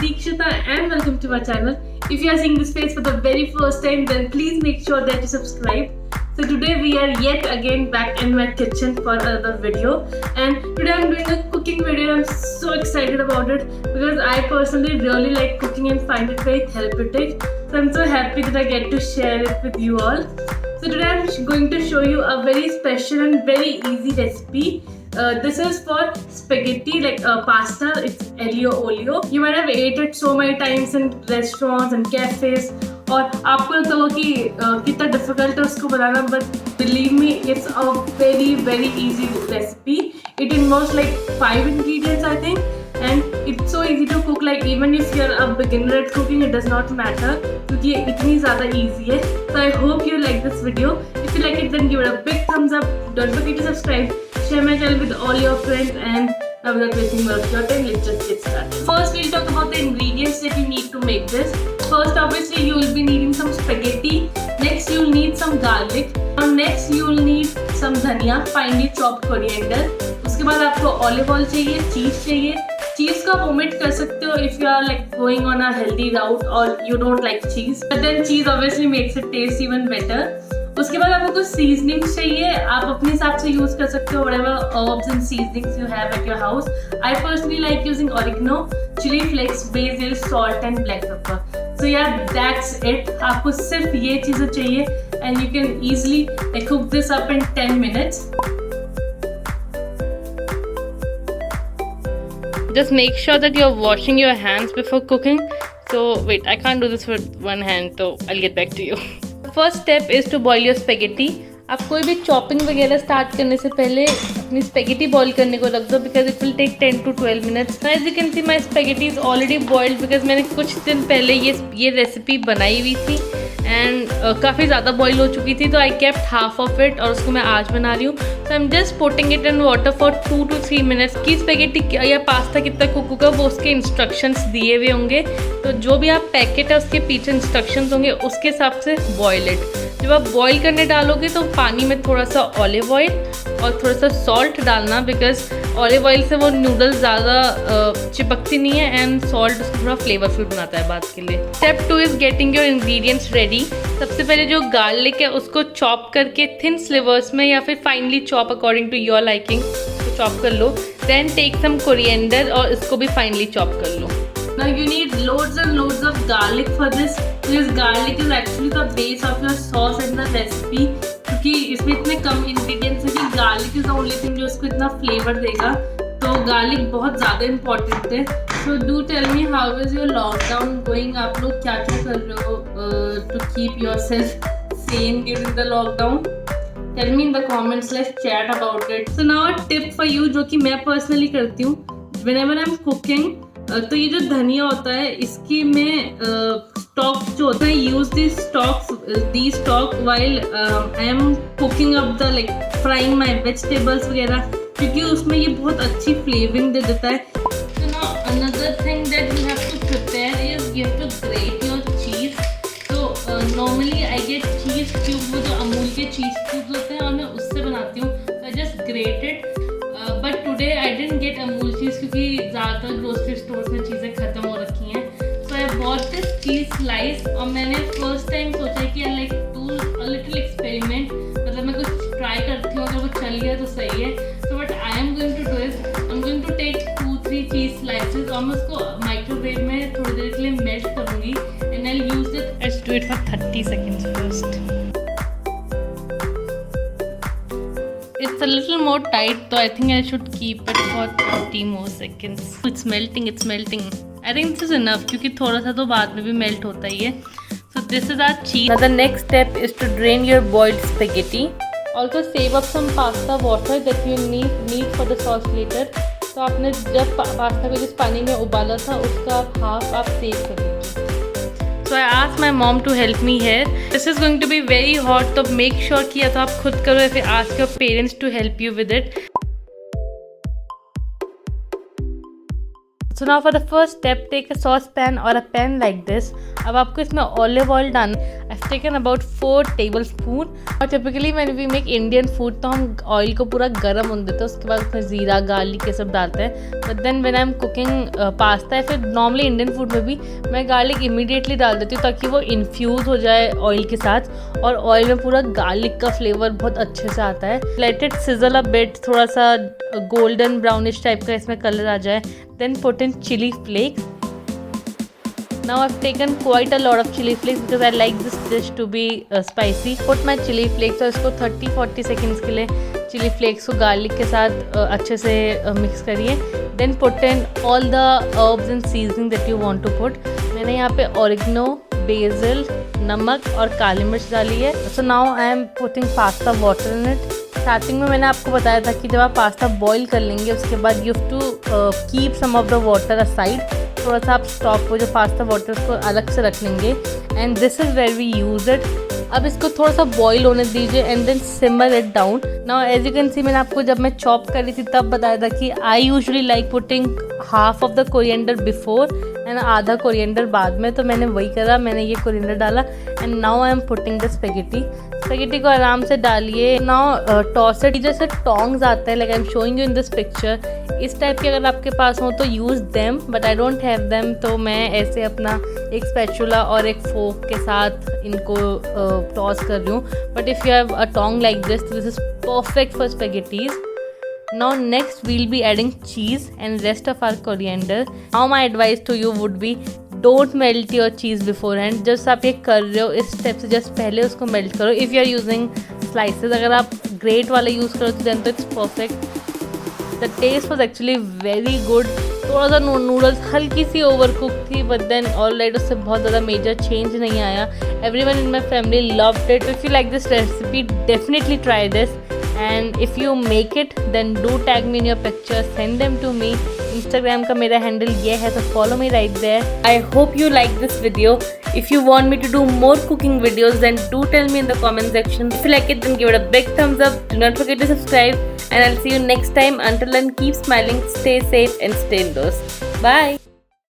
Deekshita and welcome to my channel. If you are seeing this face for the very first time, then please make sure that you subscribe. So today we are yet again back in my kitchen for another video, and today I'm doing a cooking video and I'm so excited about it because I personally really like cooking and find it very therapeutic. So I'm so happy that I get to share it with you all. So today I'm going to show you a very special and very easy recipe. This is for spaghetti, like pasta. It's aglio olio. You might have ate it so many times in restaurants and cafes. और आपको लगता होगा कि कितना difficult है उसको बनाना, but believe me, it's a very easy recipe. It involves like 5 ingredients, I think, and it's so easy to cook. Like even if you're a beginner at cooking, it does not matter क्योंकि ये इतनी ज़्यादा easy है. So I hope you like this video. If you like it, then give it a big thumbs up. Don't forget to subscribe. Share my channel with all your friends, and now without wasting more of your time, let's just get started. First, we'll talk about the ingredients that you need to make this. First, obviously, you will be needing some spaghetti. Next, you'll need some garlic. And next, you'll need some धनिया, finely chopped coriander. उसके बाद आपको olive oil चाहिए, cheese चाहिए. चीज़ का omit कर सकते हो if you are like going on a healthy route or you don't like cheese. But then cheese obviously makes it taste even better. उसके बाद आपको कुछ सीजनिंग्स चाहिए. आप अपने हिसाब से यूज कर सकते हो whatever herbs and seasonings you have at your house. I personally like using oregano, chili flakes, basil, salt and black pepper. So yeah, that's it. आपको सिर्फ ये चीजें चाहिए and you can easily cook this up in 10 minutes. Just make sure that you're washing your hands before cooking. So wait, I can't do this with one hand, so I'll get back to you. First step is to boil your spaghetti. आप कोई भी chopping वगैरह start करने से पहले अपनी spaghetti boil करने को रख दो because it will take 10 to 12 minutes. As you can see my spaghetti is already boiled because मैंने कुछ दिन पहले ये रेसिपी बनाई हुई थी एंड काफ़ी ज़्यादा बॉईल हो चुकी थी, तो I kept half of it और उसको मैं आज बना रही हूँ. So I am just putting it in water for 2 to 3 minutes. की स्पेगेटी या पास्ता कितना कुक होगा वो उसके इंस्ट्रक्शंस दिए हुए होंगे, तो जो भी आप पैकेट है उसके पीछे इंस्ट्रक्शंस होंगे उसके हिसाब से बॉईल इट. जब आप बॉईल करने डालोगे तो पानी में थोड़ा सा ऑलिव ऑयल और थोड़ा सा सॉल्ट डालना बिकॉज ऑलिव ऑयल से वो नूडल्स ज़्यादा चिपकती नहीं है एंड सॉल्ट उसको थोड़ा फ्लेवरफुल बनाता है बात के लिए. Step 2 is getting your ingredients ready. सबसे पहले जो गार्लिक है उसको चॉप करके थिन स्लिवर्स में या फिर finally chop according to your liking तो चॉप कर लो. देन टेक सम कोरिएंडर और इसको भी फाइनली चॉप कर लो. Now you need loads and loads of garlic for this because garlic is actually the base of your sauce and the recipe. क्योंकि इसमें इतने कम ingredients हैं कि garlic is the only thing जो इसको इतना flavor देगा, तो garlic बहुत ज़्यादा important है. So do tell me how is your lockdown going? आप लोग क्या कर रहे हो to keep yourself sane during the lockdown? Tell me in the comments. Let's chat about it. So now a tip for you जो कि मैं personally करती हूँ whenever I'm cooking. तो ये जो धनिया होता है इसकी मैं स्टॉक जो होता है use the stock while I am cooking up the like frying my vegetables वगैरह, क्योंकि उसमें ये बहुत अच्छी फ्लेवरिंग दे देता है. So now another thing that you have to prepare is you have to grate your cheese. तो normally I get cheese cube, वो जो अमूल के चीज़ क्यूब्स होते हैं और मैं उससे बनाती हूँ. तो I just grated. But today I didn't get Amul cheese क्योंकि ज़्यादातर ग्रोसरी स्टोर्स में चीज़ें ख़त्म हो रखी हैं. So I bought this cheese slice और मैंने फर्स्ट टाइम सोचा कि I like do a little experiment, मतलब मैं कुछ ट्राई करती हूँ, अगर वो चल गया तो सही है. So what I am going to do is I am going to take 2-3 cheese slices और मैं उसको माइक्रोवेव में थोड़ी देर के लिए मेल्ट करूँगी and I use it. Let's do it for 30 seconds first. It's a little more tight, so I think I should keep it for 30 more seconds. It's melting, it's melting. I think this is enough क्योंकि थोड़ा सा तो बाद में भी melt होता ही है. So this is our cheese. Now the next step is to drain your boiled spaghetti. Also save up some pasta water that you need for the sauce later. तो आपने जब पास्ता को जिस पानी में उबाला था उसका हाफ आप सेव कर लीजिए. So I asked my mom to help me here. This is going to be very hot, तो make sure कि या तो आप खुद करो या फिर ask your parents to help you with it. So now for the first step, take a saucepan or a pan like this. अब आपको इसमें olive oil डालना. I've taken about 4 tablespoon. और typically when we make Indian food तो हम oil को पूरा गर्म होने देते हैं, उसके बाद उसमें ज़ीरा गार्लिक ये सब डालते हैं. But then when I'm cooking pasta या फिर नॉर्मली इंडियन फूड में भी मैं गार्लिक इमीडिएटली डाल देती हूँ ताकि वो इन्फ्यूज़ हो जाए ऑयल के साथ, और ऑयल में पूरा गार्लिक का फ्लेवर बहुत अच्छे से आता है. Let it sizzle a bit, थोड़ा सा गोल्डन ब्राउनिश टाइप का इसमें कलर आ जाए. Then put in chilli flakes. Now I've taken quite a lot of chili flakes because I like this dish to be spicy. Put my chili flakes और इसको 30-40 seconds के लिए chilli flakes को garlic के साथ अच्छे से मिक्स करिए. Then put in all the herbs and seasoning that you want to put. मैंने यहाँ पे oregano, basil, नमक और काली मिर्च डाली है. So now I am putting pasta water in it. Starting में मैंने आपको बताया था कि जब आप पास्ता बॉईल कर लेंगे उसके बाद you have to keep some of the water aside. थोड़ा सा आप स्टॉक वो जो पास्ता वाटर उसको अलग से रख लेंगे. And this is where we use it. अब इसको थोड़ा सा बॉईल होने दीजिए and then simmer it down. Now as you can see, मैंने आपको जब मैं चॉप कर रही थी तब बताया था कि I usually like putting half of the coriander before and आधा कोरिएंडर बाद में. तो मैंने वही करा, मैंने ये कोरिएंडर डाला. And now I am putting the spaghetti को आराम से डालिए. Now toss it. जैसे टोंग्स आते हैं, like I am showing you in this picture, इस टाइप के अगर आपके पास हो तो use them, but I don't have them. तो मैं ऐसे अपना एक स्पैचुला और एक फोक के साथ इनको टॉस कर रही हूँ. But if you have a tong like this is perfect for spaghettis. Now next we'll be adding cheese and rest of our coriander. Now my advice to you would be don't melt your cheese beforehand. जब आप ये कर रहे हो इस step से just पहले उसको मेल्ट करो. If you are using slices, अगर आप ग्रेट वाला यूज़ करो तो देन तो it's perfect. The taste was actually very good. थोड़ा सा नूडल्स हल्की सी ओवर कुक थी, बट देन ऑलराइट उससे बहुत ज़्यादा मेजर चेंज नहीं आया. Everyone in my family loved it. If you like this recipe definitely try this. And if you make it, then do tag me in your pictures, send them to me. Instagram का मेरा handle ये है, so follow me right there. I hope you like this video. If you want me to do more cooking videos, then do tell me in the comment section. If you like it, then give it a big thumbs up. Do not forget to subscribe, and I'll see you next time. Until then, keep smiling, stay safe, and stay indoors. Bye.